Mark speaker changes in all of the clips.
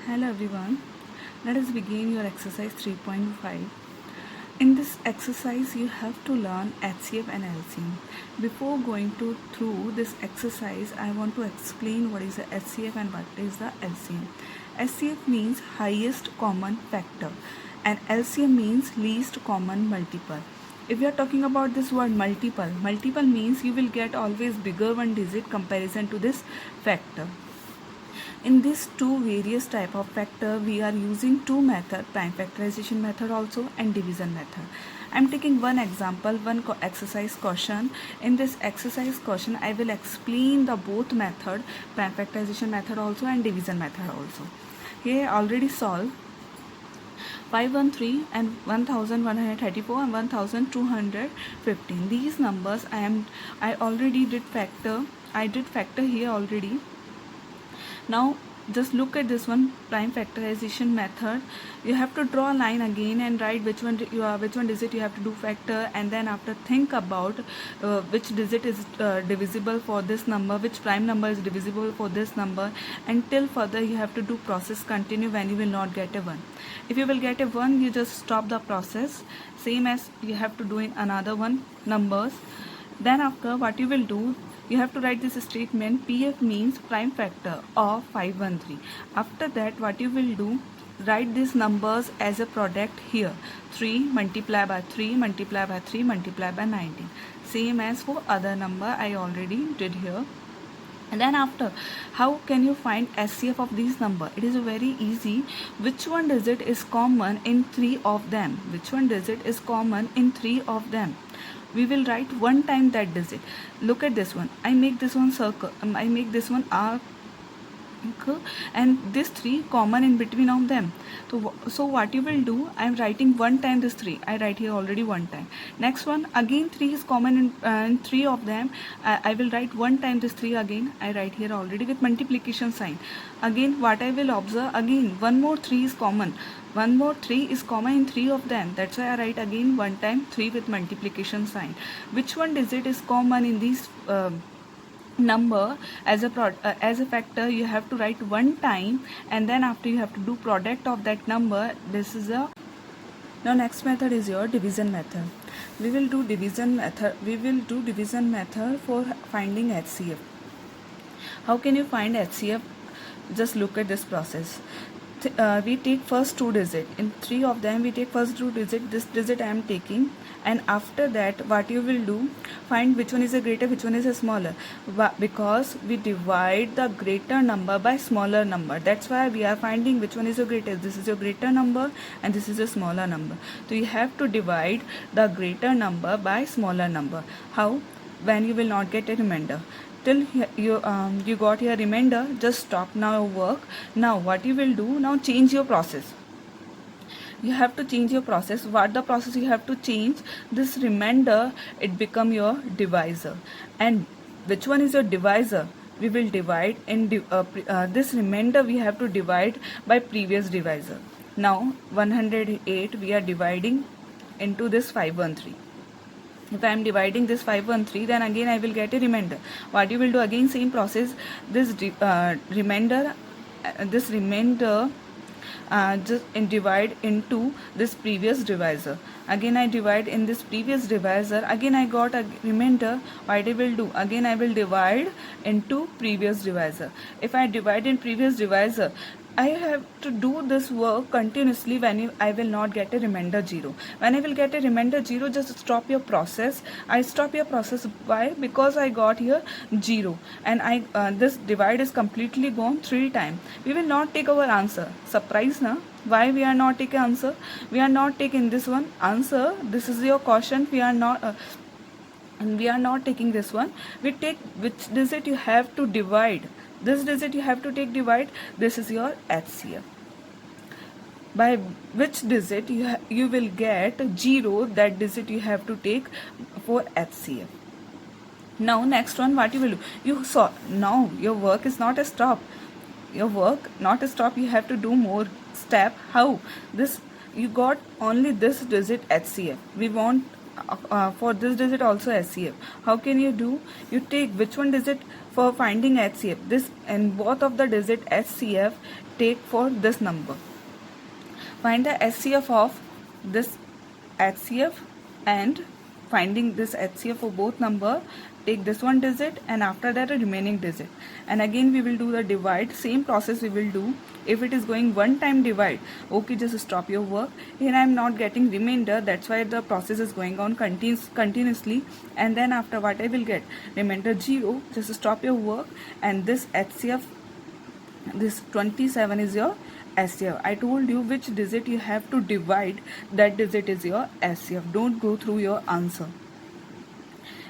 Speaker 1: Hello everyone, let us begin your exercise 3.5. In this exercise, you have to learn HCF and LCM. Before going through this exercise, I want to explain what is the HCF and what is the LCM. HCF means highest common factor and LCM means least common multiple. If you are talking about this word multiple means you will get always bigger one digit comparison to this factor. In these two various type of factor, we are using two method, prime factorization method also and division method. I am taking one example, one exercise question. In this exercise question, I will explain the both method, prime factorization method also and division method also. Here I already solved 513 and 1134 and 1215. These numbers I already did factor. I did factor here already. Now just look at this one, prime factorization method. You have to draw a line again and write which one digit you have to do factor, and then after think about which digit is divisible for this number, which prime number is divisible for this number, and till further you have to do process continue when you will not get a 1. If you will get a 1, you just stop the process, same as you have to do in another one numbers. Then after what you will do, you have to write this statement, PF means prime factor of 513. After that what you will do, write these numbers as a product here, 3 multiply by 3 multiply by 3 multiply by 19, same as for other number I already did here. And then after, how can you find SCF of these number? It is very easy. Which one digit is common in 3 of them? Which one digit is common in 3 of them? We will write one time that digit. Look at this one. I make this one circle. I make this one arc, and this 3 common in between of them. So what you will do, I am writing one time this 3. I write here already one time. Next one, again 3 is common in 3 of them. I will write one time this 3 again. I write here already with multiplication sign. Again what I will observe, again one more 3 is common. One more 3 is common in 3 of them. That's why I write again one time 3 with multiplication sign. Which one digit is common in these number as a factor? You have to write one time, and then after you have to do product of that number. This is a now next method is your division method. We will do division method for finding HCF. How can you find HCF? Just look at this process. We take first two digit. In 3 of them we take first two digit. This digit I am taking, and after that what you will do, find which one is a greater, which one is a smaller, because we divide the greater number by smaller number. That's why we are finding which one is a greater. This is a greater number and this is a smaller number. So you have to divide the greater number by smaller number. How? When you will not get a remainder. Till you got your remainder, just stop now your work. Now what you will do, now change your process. You have to change your process. What the process you have to change? This remainder, it become your divisor. And which one is your divisor? We will divide in this remainder we have to divide by previous divisor. Now 108 we are dividing into this 513. If I am dividing this 513, then again I will get a remainder. What you will do, again same process. This remainder just divide into this previous divisor. Again I divide in this previous divisor. Again I got a remainder. What I will do, again I will divide into previous divisor. If I divide in previous divisor, I have to do this work continuously. When I will not get a remainder 0. When I will get a remainder 0, just stop your process. I stop your process. Why? Because I got here 0, and this divide is completely gone 3 times. We will not take our answer. Surprise, na? Why we are not taking answer? We are not taking this one answer. This is your caution. We are not. And we are not taking this one. We take which digit you have to divide. This digit you have to take divide. This is your HCF. By which digit you will get 0, that digit you have to take for HCF. Now next one, what you will do, you saw now your work is not a stop. Your work not a stop. You have to do more step. How? This you got only this digit HCF. We want for this digit also HCF. How can you do? You take which one digit for finding HCF, this and both of the digit HCF take for this number. Find the HCF of this HCF and finding this HCF for both number, take this one digit and after that a remaining digit, and again we will do the divide. Same process we will do. If it is going one time divide, okay, just stop your work. Here I am not getting remainder, that's why the process is going on continuously, and then after what I will get remainder 0, just stop your work, and this HCF, this 27 is your SCF. I told you which digit you have to divide, that digit is your SCF. Don't go through your answer.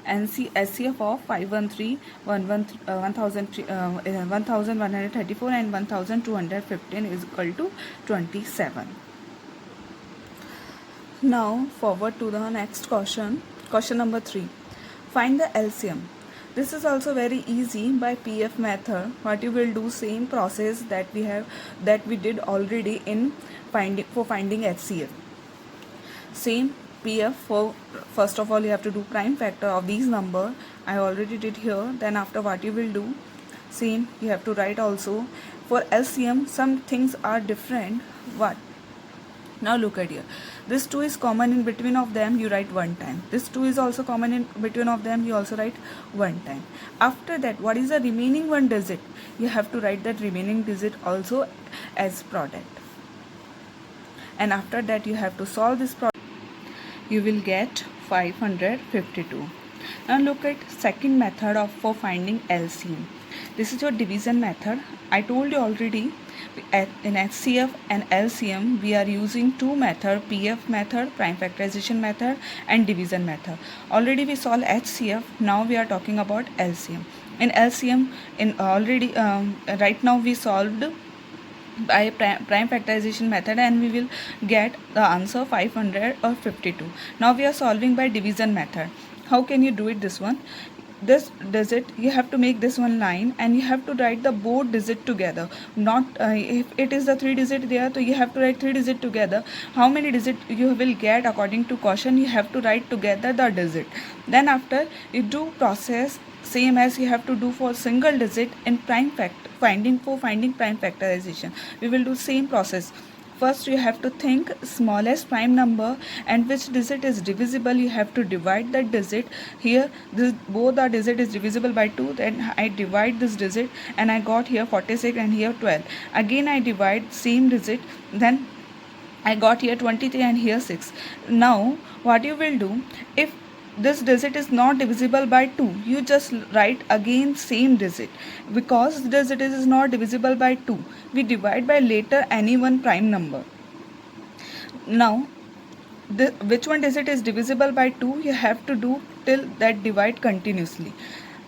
Speaker 1: And see, SCF of 513, 1134 and 1215 is equal to 27. Now forward to the next question. Question number 3. Find the LCM. This is also very easy by PF method. What you will do, same process that we did already in finding HCF. Same PF. For first of all you have to do prime factor of these number. I already did here. Then after what you will do, same you have to write also. For LCM some things are different. What? Now look at here. This 2 is common in between of them, you write one time. This 2 is also common in between of them, you also write one time. After that, what is the remaining one digit? You have to write that remaining digit also as product. And after that you have to solve this product. You will get 552. Now look at second method for finding LCM. This is your division method. I told you already, in HCF and LCM we are using two methods, PF method, prime factorization method, and division method. Already we solved HCF, now we are talking about LCM. In LCM, right now we solved by prime factorization method and we will get the answer 552. Now we are solving by division method. How can you do it? This one, this digit, you have to make this one line and you have to write the both digit together. Not if it is the 3 digit there, so you have to write 3 digit together. How many digit you will get according to question, you have to write together the digit. Then after you do process same as you have to do for single digit in finding prime factorization. We will do same process. First you have to think smallest prime number and which digit is divisible, you have to divide that digit. Here both the digit is divisible by 2, then I divide this digit and I got here 46 and here 12. Again I divide same digit, then I got here 23 and here 6. Now what you will do, if this digit is not divisible by 2, you just write again same digit. Because this digit is not divisible by 2, we divide by later any one prime number. Now which one digit is divisible by 2, you have to do till that divide continuously.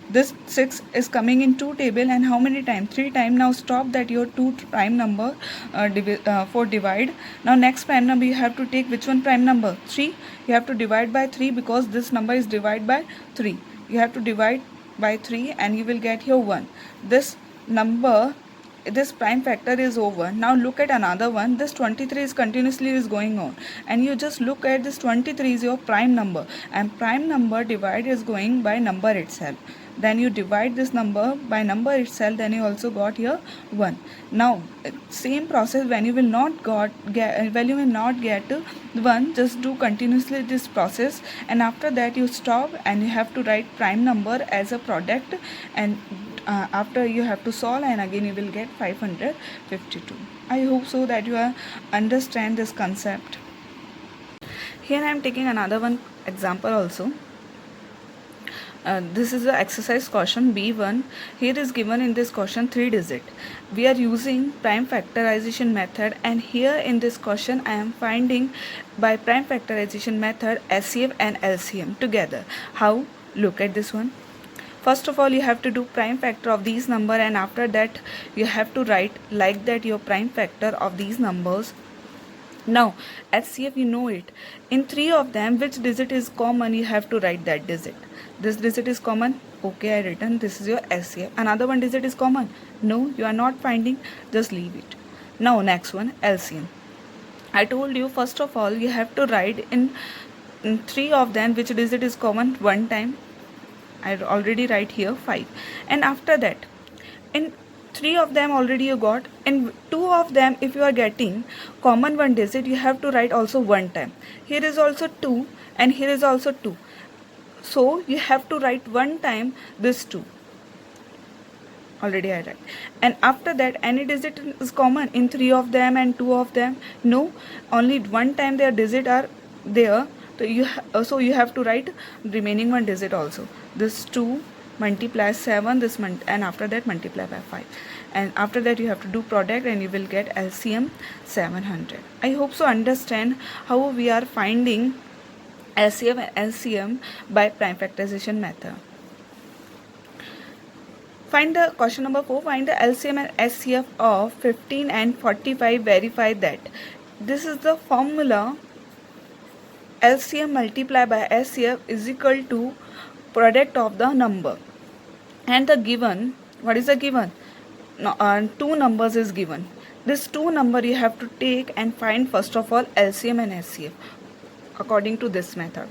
Speaker 1: This 6 is coming in 2 table and how many times? 3 times. Now stop that your 2 prime number for divide. Now next prime number you have to take which one prime number? 3. You have to divide by 3 because this number is divided by 3. You have to divide by 3 and you will get here 1. This number, this prime factor is over. Now look at another one. This 23 is continuously going on and you just look at this 23 is your prime number and prime number divide is going by number itself. Then you divide this number by number itself, then you also got here 1. Now same process, when you will not get 1, just do continuously this process and after that you stop and you have to write prime number as a product and after you have to solve and again you will get 552. I hope so that you understand this concept. Here I am taking another one example also. This is the exercise question B1. Here is given in this question 3 digit. We are using prime factorization method and here in this question I am finding by prime factorization method SCF and LCM together. How? Look at this one. First of all you have to do prime factor of these number and after that you have to write like that your prime factor of these numbers. Now HCF you know it. In 3 of them which digit is common, you have to write that digit. This digit is common, okay, I written this is your SCF. Another one digit is common, no, you are not finding, just leave it. Now next one, LCM. I told you first of all you have to write in 3 of them which digit is common one time. I already write here 5. And after that, in 3 of them already you got, in 2 of them if you are getting common one digit, you have to write also one time. Here is also 2 and here is also 2. So you have to write one time this 2. Already I write. And after that, any digit is common in 3 of them and 2 of them? No, only one time their digit are there. So you have to write remaining one digit also. This 2 multiply 7, and after that multiply by 5. And after that you have to do product and you will get LCM 700. I hope so understand how we are finding LCM and LCM by prime factorization method. Find the question number 4. Find the LCM and SCF of 15 and 45. Verify that. This is the formula. LCM multiplied by SCF is equal to product of the number. And the given, what is the given? No, 2 numbers is given. This 2 number you have to take and find first of all LCM and SCF according to this method.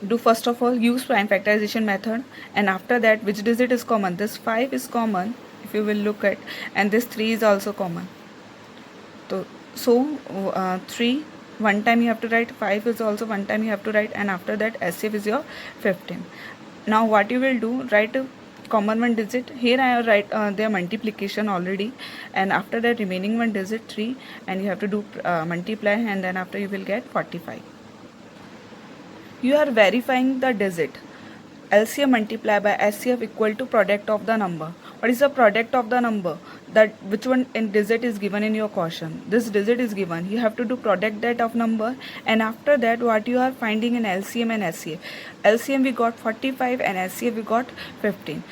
Speaker 1: Do first of all use prime factorization method, and after that which digit is common? This 5 is common if you will look at, and this 3 is also common. So 3 one time you have to write, 5 is also one time you have to write, and after that SCF is your 15. Now what you will do, write a common one digit. Here I write their multiplication already, and after that remaining one digit 3, and you have to do multiply, and then after you will get 45. You are verifying the digit. LCM multiplied by SCF equal to product of the number. What is the product of the number? That which one in digit is given in your question. This digit is given. You have to do product that of number, and after that what you are finding in LCM and SCF. LCM we got 45 and SCF we got 15.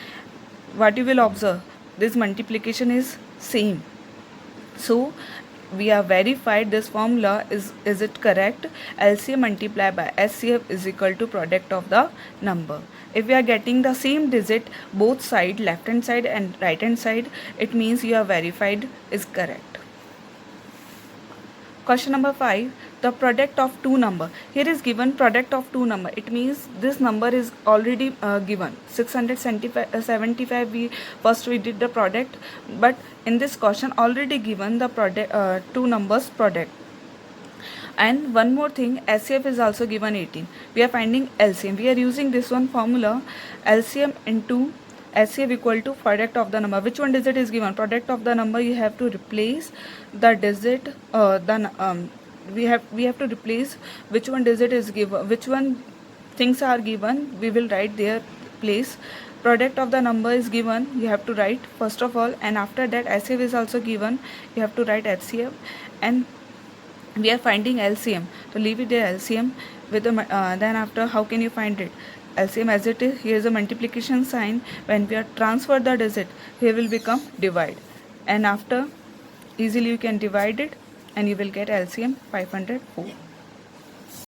Speaker 1: What you will observe, this multiplication is same. So we are verified this formula is it correct? LCM multiplied by SCF is equal to product of the number. If we are getting the same digit both side, left hand side and right hand side, it means you are verified is correct. Question number 5. The product of 2 number. Here is given product of 2 number. It means this number is already given. 675 we did the product, but in this question already given the product 2 numbers product. And one more thing, SCF is also given 18. We are finding LCM. We are using this one formula, LCM into SCF equal to product of the number. Which one digit is given? Product of the number. You have to replace the digit. We have to replace which one digit is given, which one things are given. We will write their place. Product of the number is given. You have to write first of all, and after that SCF is also given. You have to write HCF, and we are finding LCM. So leave it there LCM with the then after how can you find it? LCM as it is. Here is a multiplication sign. When we are transfer the digit, here will become divide, and after easily you can divide it and you will get LCM 504.